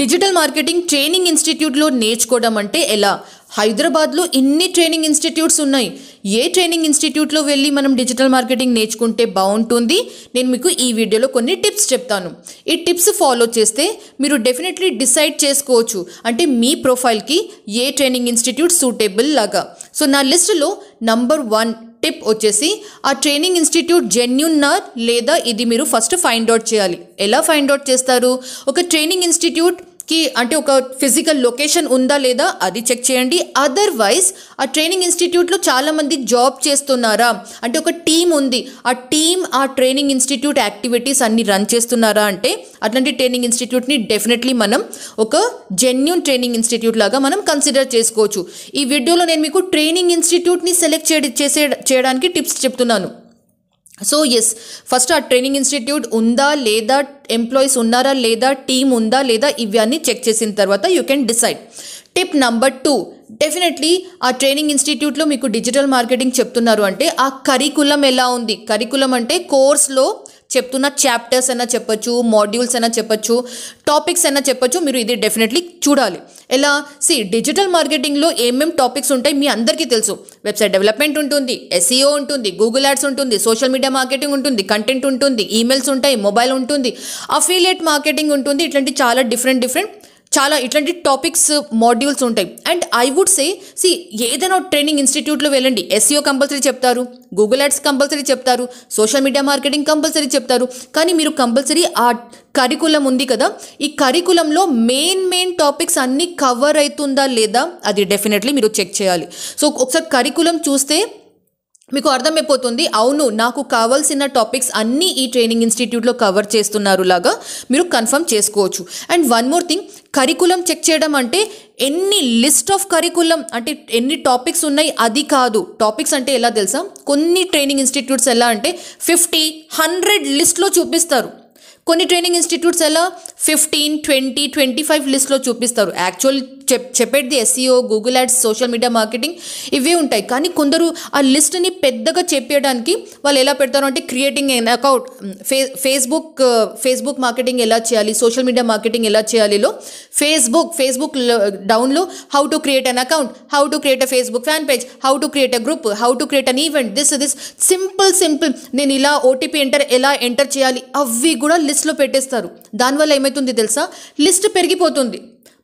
Digital marketing training ఇన్స్టిట్యూట్లో నేర్చుకోవడం అంటే ఎలా? హైదరాబాద్లో ఇన్ని ట్రైనింగ్ ఇన్స్టిట్యూట్స్ ఉన్నాయి. ఏ ట్రైనింగ్ ఇన్స్టిట్యూట్లో వెళ్ళి మనం డిజిటల్ మార్కెటింగ్ నేర్చుకుంటే బాగుంటుంది? నేను మీకు ఈ వీడియోలో కొన్ని టిప్స్ చెప్తాను. ఈ టిప్స్ ఫాలో చేస్తే మీరు డెఫినెట్లీ డిసైడ్ చేసుకోవచ్చు, అంటే మీ ప్రొఫైల్కి ఏ ట్రైనింగ్ ఇన్స్టిట్యూట్ సూటబుల్ లాగా. సో నా లిస్టులో నంబర్ 1 టిప్ వచ్చేసి, ఆ ట్రైనింగ్ ఇన్స్టిట్యూట్ జెన్యూన్నా లేదా ఇది మీరు ఫస్ట్ ఫైండ్ అవుట్ చేయాలి. ఎలా ఫైండ్ అవుట్ చేస్తారు? ఒక ట్రైనింగ్ ఇన్స్టిట్యూట్కి అంటే ఒక ఫిజికల్ లొకేషన్ ఉందా లేదా అది చెక్ చేయండి. అదర్వైజ్ ఆ ట్రైనింగ్ ఇన్స్టిట్యూట్లో చాలామంది జాబ్ చేస్తున్నారా, అంటే ఒక టీం ఉంది, ఆ టీం ఆ ట్రైనింగ్ ఇన్స్టిట్యూట్ యాక్టివిటీస్ అన్ని రన్ చేస్తున్నారా అంటే అట్లాంటి ట్రైనింగ్ ఇన్స్టిట్యూట్ని డెఫినెట్లీ మనం ఒక జెన్యూన్ ట్రైనింగ్ ఇన్స్టిట్యూట్ లాగా మనం కన్సిడర్ చేసుకోవచ్చు. ఈ వీడియోలో నేను మీకు ట్రైనింగ్ ఇన్స్టిట్యూట్ని సెలెక్ట్ చేయడానికి టిప్స్ చెప్తున్నాను. సో ఎస్, ఫస్ట్ ఆ ట్రైనింగ్ ఇన్స్టిట్యూట్ ఉందా లేదా, ఎంప్లాయీస్ ఉన్నారా లేదా, టీమ్ ఉందా లేదా, ఇవన్నీ చెక్ చేసిన తర్వాత you can decide. Tip number 2, definitely ఆ ట్రైనింగ్ ఇన్స్టిట్యూట్లో మీకు డిజిటల్ మార్కెటింగ్ చెప్తున్నారు అంటే ఆ కరికులం ఎలా ఉంది. కరికులం అంటే కోర్స్లో చెప్తున్న చాప్టర్స్ అయినా చెప్పొచ్చు, మాడ్యూల్స్ అయినా చెప్పొచ్చు, టాపిక్స్ అయినా చెప్పొచ్చు. మీరు ఇది డెఫినెట్లీ చూడాలి. ఎలా? డిజిటల్ మార్కెటింగ్లో ఏమేం టాపిక్స్ ఉంటాయి మీ అందరికీ తెలుసు. వెబ్సైట్ డెవలప్మెంట్ ఉంటుంది, SEO ఉంటుంది, గూగుల్ యాడ్స్ ఉంటుంది, సోషల్ మీడియా మార్కెటింగ్ ఉంటుంది, కంటెంట్ ఉంటుంది, ఈమెయిల్స్ ఉంటాయి, మొబైల్ ఉంటుంది, అఫిలియేట్ మార్కెటింగ్ ఉంటుంది. ఇట్లాంటి చాలా డిఫరెంట్ చాలా ఇట్లాంటి టాపిక్స్ మాడ్యూల్స్ ఉంటాయి. అండ్ ఐ వుడ్ సే ఏదైనా ట్రైనింగ్ ఇన్స్టిట్యూట్లో వెళ్ళండి, SEO కంపల్సరీ చెప్తారు, గూగుల్ యాడ్స్ కంపల్సరీ చెప్తారు, సోషల్ మీడియా మార్కెటింగ్ కంపల్సరీ చెప్తారు. కానీ మీరు కంపల్సరీ ఆ కరికులం ఉంది కదా, ఈ కరికులంలో మెయిన్ టాపిక్స్ అన్నీ కవర్ అవుతుందా లేదా అది డెఫినెట్లీ మీరు చెక్ చేయాలి. సో ఒకసారి కరికులం చూస్తే మీకు అర్థమైపోతుంది, అవును నాకు కావాల్సిన టాపిక్స్ అన్నీ ఈ ట్రైనింగ్ ఇన్స్టిట్యూట్లో కవర్ చేస్తున్నారు లాగా మీరు కన్ఫర్మ్ చేసుకోవచ్చు. And one more thing, curriculum check చేయడం అంటే ఎన్ని లిస్ట్ ఆఫ్ కరికులం అంటే ఎన్ని టాపిక్స్ ఉన్నాయి అది కాదు. టాపిక్స్ అంటే ఎలా తెలుసా, కొన్ని ట్రైనింగ్ ఇన్స్టిట్యూట్స్ ఎలా అంటే 50, 100 లిస్ట్లో చూపిస్తారు. కొన్ని ట్రైనింగ్ ఇన్స్టిట్యూట్స్ ఎలా 15, 20, 25 లిస్ట్లో చూపిస్తారు. యాక్చువల్ చెప్పేది SEO, Google ads, social media marketing ఇవే ఉంటాయి. కానీ కొందరు ఆ లిస్ట్ని పెద్దగా చెప్పడానికి వాళ్ళు ఎలా పెడతారు అంటే క్రియేటింగ్ ఎన్ అకౌంట్, ఫేస్బుక్ మార్కెటింగ్ ఎలా చేయాలి, సోషల్ మీడియా మార్కెటింగ్ ఎలా చేయాలిలో ఫేస్బుక్ డౌన్లో how to create an account, how to create a Facebook fan page, how to create a group, how to create an event, this simple నేను ఇలా OTP ఎలా enter చేయాలి అవి కూడా లిస్ట్లో పెట్టేస్తారు. దానివల్ల ఏమవుతుంది తెలుసా, లిస్ట్ పెరిగిపోతుంది.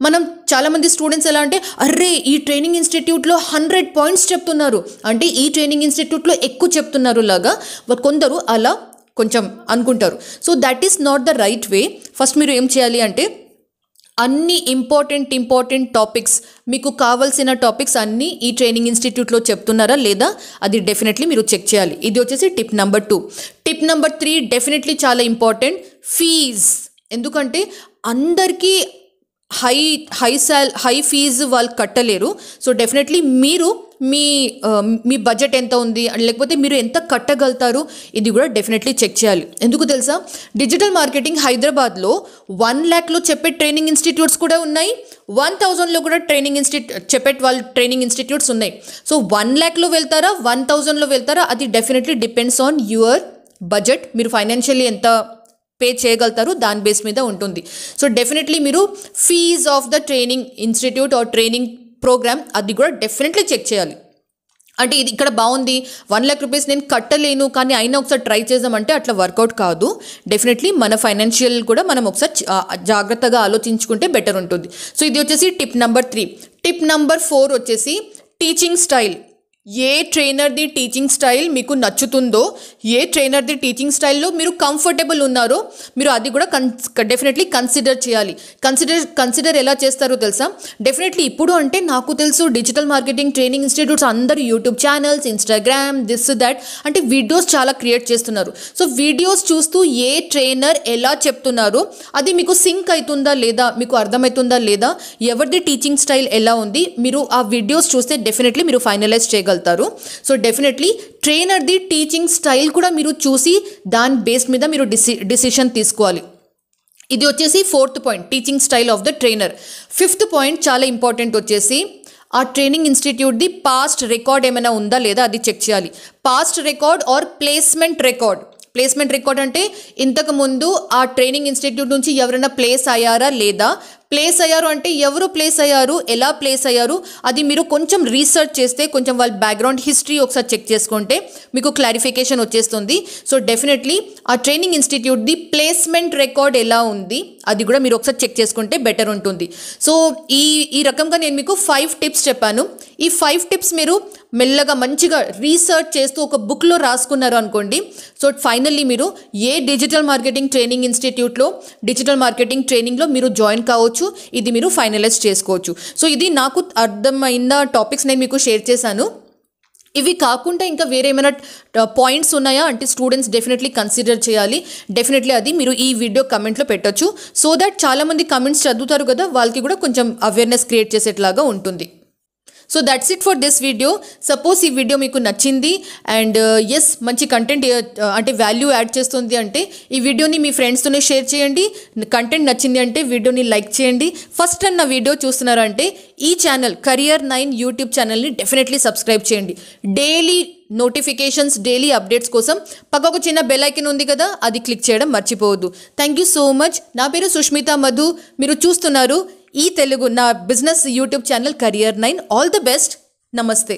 మనం చాలామంది స్టూడెంట్స్ ఎలా అంటే, అర్రే ఈ ట్రైనింగ్ ఇన్స్టిట్యూట్లో 100 పాయింట్స్ చెప్తున్నారు అంటే ఈ ట్రైనింగ్ ఇన్స్టిట్యూట్లో ఎక్కువ చెప్తున్నారు లాగా కొందరు అలా కొంచెం అనుకుంటారు. So that is not the right way. First మీరు ఏం చేయాలి అంటే అన్ని ఇంపార్టెంట్ టాపిక్స్, మీకు కావాల్సిన టాపిక్స్ అన్నీ ఈ ట్రైనింగ్ ఇన్స్టిట్యూట్లో చెప్తున్నారా లేదా అది డెఫినెట్లీ మీరు చెక్ చేయాలి. ఇది వచ్చేసి tip number 2. Tip number 3 definitely చాలా ఇంపార్టెంట్, ఫీజ్. ఎందుకంటే అందరికీ హై ఫీజు వాళ్ళు కట్టలేరు. సో డెఫినెట్లీ మీరు మీ బడ్జెట్ ఎంత ఉంది, లేకపోతే మీరు ఎంత కట్టగలుగుతారు ఇది కూడా డెఫినెట్లీ చెక్ చేయాలి. ఎందుకు తెలుసా, డిజిటల్ మార్కెటింగ్ హైదరాబాద్లో 1 lakhలో చెప్పే ట్రైనింగ్ ఇన్స్టిట్యూట్స్ కూడా ఉన్నాయి, 1000లో కూడా ట్రైనింగ్ ఇన్స్టిట్యూట్స్ ఉన్నాయి. సో 1 lakhలో వెళ్తారా, 1000లో వెళ్తారా, అది definitely depends on your budget. మీరు ఫైనాన్షియల్లీ ఎంత పే చేయగలుగుతారు దాని బేస్ మీద ఉంటుంది. సో డెఫినెట్లీ మీరు fees of the training institute or training program అది కూడా డెఫినెట్లీ చెక్ చేయాలి. అంటే ఇది ఇక్కడ బాగుంది, 1 lakh రూపీస్ నేను కట్టలేను కానీ అయినా ఒకసారి ట్రై చేద్దామంటే అట్లా వర్కౌట్ కాదు. డెఫినెట్లీ మన ఫైనాన్షియల్ కూడా మనం ఒకసారి జాగ్రత్తగా ఆలోచించుకుంటే బెటర్ ఉంటుంది. సో ఇది వచ్చేసి టిప్ నంబర్ 3. టిప్ నంబర్ 4 వచ్చేసి టీచింగ్ స్టైల్. ఏ ట్రైనర్ది టీచింగ్ స్టైల్ మీకు నచ్చుతుందో, ఏ ట్రైనర్ది టీచింగ్ స్టైల్లో మీరు కంఫర్టబుల్ ఉన్నారో మీరు అది కూడా డెఫినెట్లీ కన్సిడర్ చేయాలి. కన్సిడర్ ఎలా చేస్తారో తెలుసా, డెఫినెట్లీ ఇప్పుడు అంటే నాకు తెలుసు డిజిటల్ మార్కెటింగ్ ట్రైనింగ్ ఇన్స్టిట్యూట్స్ అందరూ YouTube channels, Instagram, this that అంటే వీడియోస్ చాలా క్రియేట్ చేస్తున్నారు. సో వీడియోస్ చూస్తూ ఏ ట్రైనర్ ఎలా చెప్తున్నారో అది మీకు సింక్ అవుతుందా లేదా, మీకు అర్థమవుతుందా లేదా, ఎవరిది టీచింగ్ స్టైల్ ఎలా ఉంది, మీరు ఆ వీడియోస్ చూస్తే డెఫినెట్లీ మీరు ఫైనలైజ్ చేయగలుగుతారు. సో డెఫినెట్లీ ట్రైనర్ది టీచింగ్ స్టైల్ కూడా మీరు చూసి దాని బేస్ మీద మీరు డిసిషన్ తీసుకోవాలి. ఇది వచ్చేసి 4th point, teaching style of the trainer. 5th point చాలా ఇంపార్టెంట్ వచ్చేసి ఆ ట్రైనింగ్ ఇన్స్టిట్యూట్ది పాస్ట్ రికార్డ్ ఏమైనా ఉందా లేదా అది చెక్ చేయాలి. Past record or placement record. Placement record అంటే ఇంతకు ముందు ఆ ట్రైనింగ్ ఇన్స్టిట్యూట్ నుంచి ఎవరైనా ప్లేస్ అయ్యారా లేదా, ప్లేస్ అయ్యారు అంటే ఎవరు ప్లేస్ అయ్యారు, ఎలా ప్లేస్ అయ్యారు, అది మీరు కొంచెం రీసెర్చ్ చేస్తే, కొంచెం వాళ్ళ బ్యాక్గ్రౌండ్ హిస్టరీ ఒకసారి చెక్ చేసుకుంటే మీకు క్లారిఫికేషన్ వచ్చేస్తుంది. సో డెఫినెట్లీ ఆ ట్రైనింగ్ ఇన్స్టిట్యూట్ది ప్లేస్మెంట్ రికార్డ్ ఎలా ఉంది అది కూడా మీరు ఒకసారి చెక్ చేసుకుంటే బెటర్ ఉంటుంది. సో ఈ రకంగా నేను మీకు 5 టిప్స్ చెప్పాను. ఈ 5 టిప్స్ మీరు మెల్లగా మంచిగా రీసెర్చ్ చేస్తూ ఒక బుక్లో రాసుకున్నారు అనుకోండి. సో ఫైనల్లీ మీరు ఏ డిజిటల్ మార్కెటింగ్ ట్రైనింగ్ ఇన్స్టిట్యూట్లో డిజిటల్ మార్కెటింగ్ ట్రైనింగ్లో మీరు జాయిన్ కావచ్చు, ఇది మీరు ఫైనలైజ్ చేసుకోవచ్చు. సో ఇది నాకు అర్థమైన టాపిక్స్ నేను మీకు షేర్ చేశాను. ఇవి కాకుండా ఇంకా వేరే ఏమైనా పాయింట్స్ ఉన్నాయా అంటే స్టూడెంట్స్ డెఫినెట్లీ కన్సిడర్ చేయాలి. డెఫినెట్లీ అది మీరు ఈ వీడియో కమెంట్లో పెట్టొచ్చు. సో దట్ చాలామంది కమెంట్స్ చదువుతారు కదా, వాళ్ళకి కూడా కొంచెం అవేర్నెస్ క్రియేట్ చేసేట్లాగా ఉంటుంది. So that's it for this video. Suppose ఈ వీడియో మీకు నచ్చింది అండ్ ఎస్ మంచి కంటెంట్ అంటే వాల్యూ యాడ్ చేస్తుంది అంటే ఈ వీడియోని మీ ఫ్రెండ్స్తోనే షేర్ చేయండి. కంటెంట్ నచ్చింది అంటే వీడియోని లైక్ చేయండి. ఫస్ట్ టైం నా వీడియో చూస్తున్నారంటే ఈ ఛానల్ Career 9 యూట్యూబ్ ఛానల్ని డెఫినెట్లీ సబ్స్క్రైబ్ చేయండి. డైలీ నోటిఫికేషన్స్, డైలీ అప్డేట్స్ కోసం పక్క ఒక చిన్న బెల్ ఐకాన్ ఉంది కదా, అది క్లిక్ చేయడం మర్చిపోవద్దు. Thank you so much. నా పేరు సుష్మిత మధు. మీరు చూస్తున్నారు ఈ తెలుగు నా business YouTube channel Career 9. All the best. నమస్తే.